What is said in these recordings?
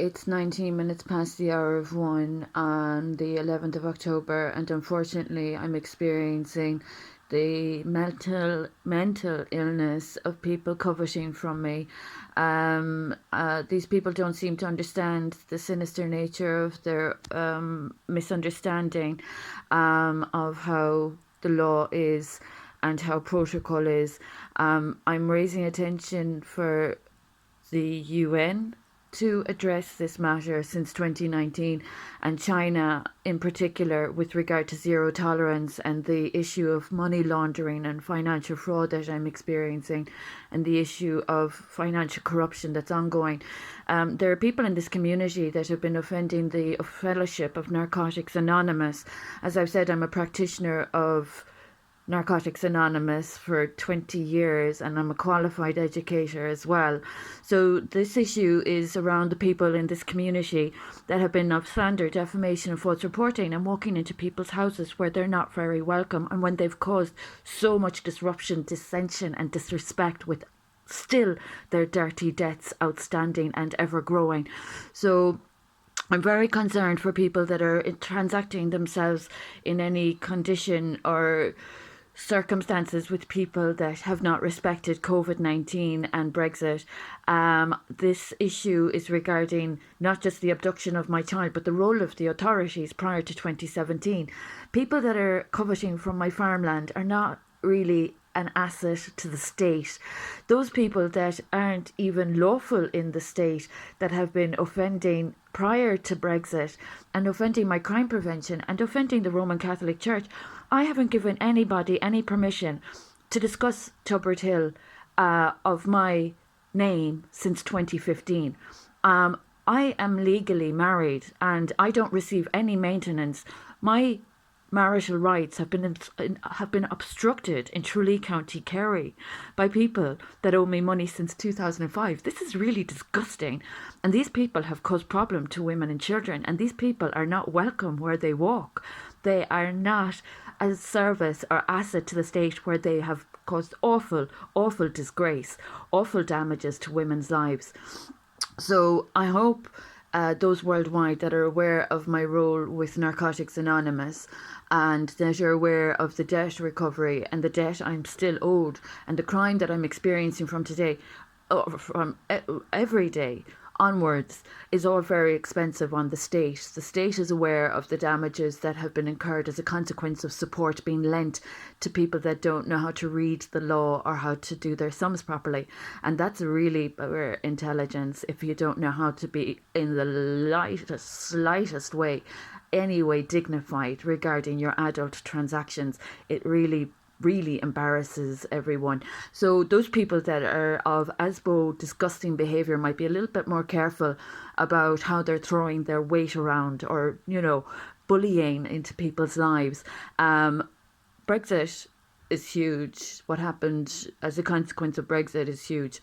It's 19 minutes past the hour of 1 on the 11th of October, and unfortunately, I'm experiencing the mental illness of people coveting from me. These people don't seem to understand the sinister nature of their misunderstanding of how the law is and how protocol is. I'm raising attention for the UN to address this matter since 2019, and China in particular with regard to zero tolerance and the issue of money laundering and financial fraud that I'm experiencing, and the issue of financial corruption that's ongoing. There are people in this community that have been offending the fellowship of Narcotics Anonymous. As I've said, I'm a practitioner of Narcotics Anonymous for 20 years, and I'm a qualified educator as well. So this issue is around the people in this community that have been of slander, defamation and false reporting, and walking into people's houses where they're not very welcome, and when they've caused so much disruption, dissension and disrespect with still their dirty debts outstanding and ever growing. So I'm very concerned for people that are transacting themselves in any condition or circumstances with people that have not respected COVID-19 and Brexit. This issue is regarding not just the abduction of my child, but the role of the authorities prior to 2017. People that are coveting from my farmland are not really an asset to the state. Those people that aren't even lawful in the state, that have been offending prior to Brexit and offending my crime prevention and offending the Roman Catholic Church, I haven't given anybody any permission to discuss Tubbard Hill of my name since 2015. I am legally married and I don't receive any maintenance. My marital rights have been obstructed in Tralee, County Kerry, by people that owe me money since 2005. This is really disgusting, and these people have caused problem to women and children, and these people are not welcome where they walk. They are not a service or asset to the state, where they have caused awful disgrace, awful damages to women's lives. So I hope those worldwide that are aware of my role with Narcotics Anonymous and that are aware of the debt recovery and the debt I'm still owed and the crime that I'm experiencing from today, from every day onwards, is all very expensive on the state. The state is aware of the damages that have been incurred as a consequence of support being lent to people that don't know how to read the law or how to do their sums properly. And that's really poor intelligence if you don't know how to be in the slightest way, anyway, dignified regarding your adult transactions. It really embarrasses everyone. So those people that are of ASBO disgusting behaviour might be a little bit more careful about how they're throwing their weight around, or, bullying into people's lives. Brexit is huge. What happened as a consequence of Brexit is huge.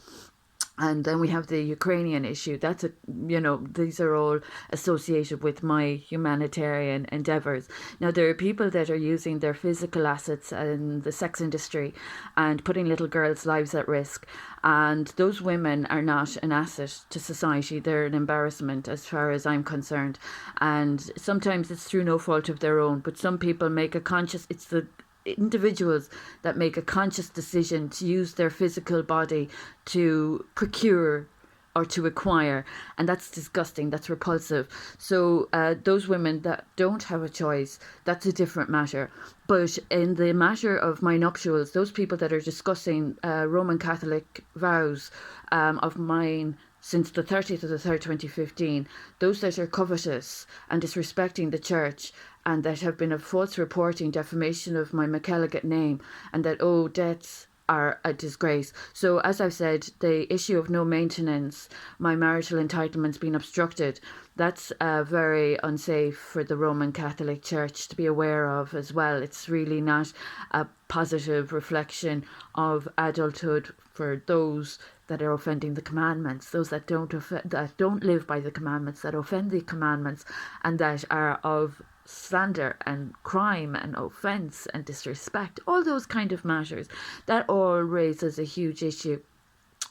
And then we have the Ukrainian issue. These are all associated with my humanitarian endeavours. Now, there are people that are using their physical assets in the sex industry and putting little girls' lives at risk. And those women are not an asset to society. They're an embarrassment as far as I'm concerned. And sometimes it's through no fault of their own, but some people make a conscious, it's the individuals that make a conscious decision to use their physical body to procure or to acquire, and that's disgusting, that's repulsive. So those women that don't have a choice, that's a different matter. But in the matter of my nuptials, those people that are discussing Roman Catholic vows of mine since the 30th of the 3rd, 2015, those that are covetous and disrespecting the church, and that have been of false reporting, defamation of my McElligott name, and that owe debts, are a disgrace. So as I've said, the issue of no maintenance, my marital entitlements being obstructed, that's very unsafe for the Roman Catholic Church to be aware of as well. It's really not a positive reflection of adulthood for those that are offending the commandments, those that don't live by the commandments, that offend the commandments, and that are of slander and crime and offence and disrespect, all those kind of matters. That all raises a huge issue.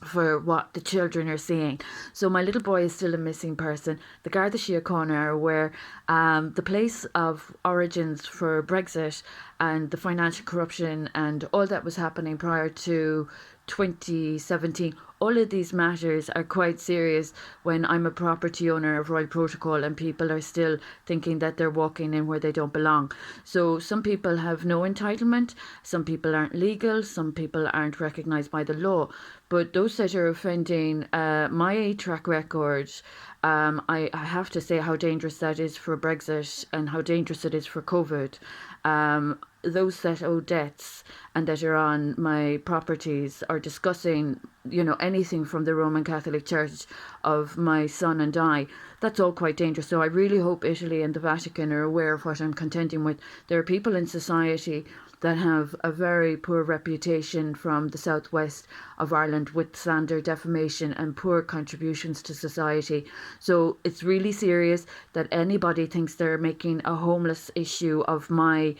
for what the children are seeing. So my little boy is still a missing person. The Garda Síochána are aware. The place of origins for Brexit and the financial corruption and all that was happening prior to 2017, all of these matters are quite serious when I'm a property owner of Royal Protocol and people are still thinking that they're walking in where they don't belong. So some people have no entitlement, some people aren't legal, some people aren't recognised by the law. But those that are offending my track record, I have to say how dangerous that is for Brexit and how dangerous it is for COVID. Those that owe debts and that are on my properties are discussing, anything from the Roman Catholic Church of my son and I. That's all quite dangerous. So I really hope Italy and the Vatican are aware of what I'm contending with. There are people in society that have a very poor reputation from the southwest of Ireland with slander, defamation, and poor contributions to society. So it's really serious that anybody thinks they're making a homeless issue of my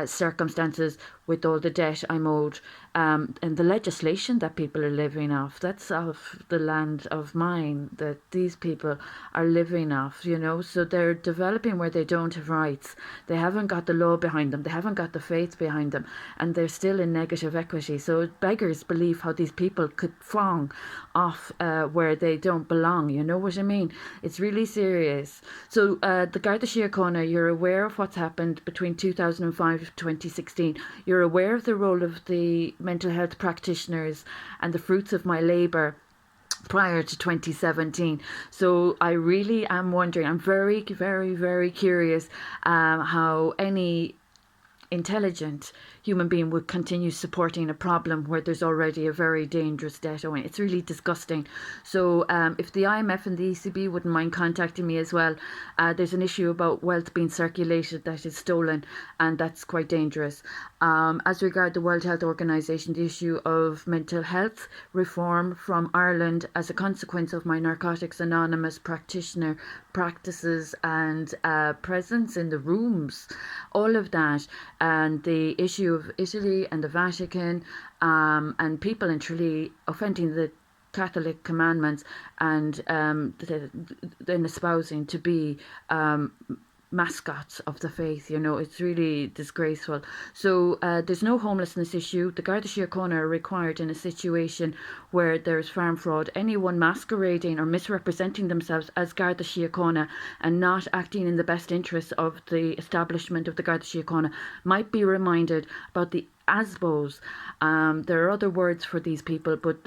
circumstances with all the debt I'm owed, and the legislation that people are living off. That's off the land of mine that these people are living off, So they're developing where they don't have rights. They haven't got the law behind them. They haven't got the faith behind them. And they're still in negative equity. So it beggars belief how these people could fawn off where they don't belong. You know what I mean? It's really serious. So the Garda Síochána, you're aware of what's happened between 2005 and 2016. You're aware of the role of the mental health practitioners and the fruits of my labour prior to 2017. So I really am wondering, I'm very, very, very curious how any intelligent human being would continue supporting a problem where there's already a very dangerous debt owing. It's really disgusting. So if the IMF and the ECB wouldn't mind contacting me as well, there's an issue about wealth being circulated that is stolen, and that's quite dangerous. As regard the World Health Organization, the issue of mental health reform from Ireland as a consequence of my Narcotics Anonymous practitioner practices and presence in the rooms, all of that, and the issue of Italy and the Vatican, and people in Tralee offending the Catholic commandments and then espousing to be mascots of the faith. It's really disgraceful. So there's no homelessness issue. The Garda Síochána are required in a situation where there's farm fraud. Anyone masquerading or misrepresenting themselves as Garda Síochána and not acting in the best interests of the establishment of the Garda Síochána might be reminded about the ASBOs. There are other words for these people, but